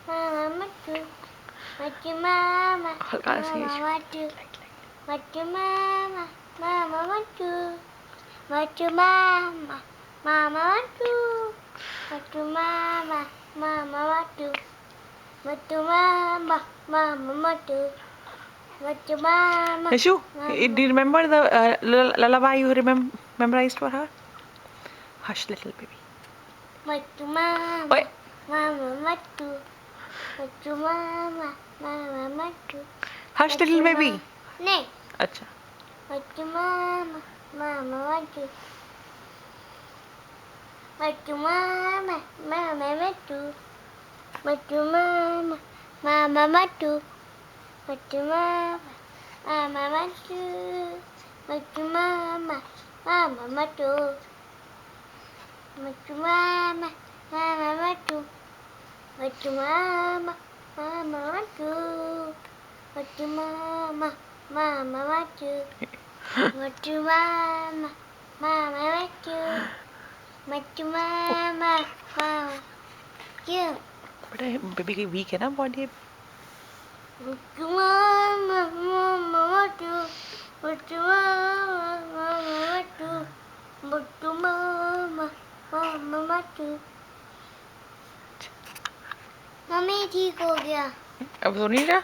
Mama Matu. Matu Mama. हल्का सी Mama Matu. Matu Mama. Mama Matu. Matu Mama. Mama Matu. Matu Mama. Mama Matu. Matu Mama. Mama Matu. Matu Mama. Nishu, do you remember the lullaby you memorized for her? Hush, little baby. Matu Mama. Oi. Mama Matu. Matu Mama. Mama Matu. Hush, little baby. नहीं. अच्छा. Matu Mama. Mama Matu. Matu Mama. Mama Matu. Matu Mama. Mama Matu. Matu Mama. Mama Matu. Matu Mama. Mama Matu. Matu Mama. Mama Matu. Matu Mama. Mama Matu. Matu Mama. Mama Matu. Matu Mama. Mama Matu. Matu Mama. Mama. क्यों? बेटा baby की week है ना body. Matu Mama. Mama Matu. Matu Mama. Mama Matu. Matu Mama. Mama Matu. Mummy ठीक हो गया. अब सो नहीं रहा.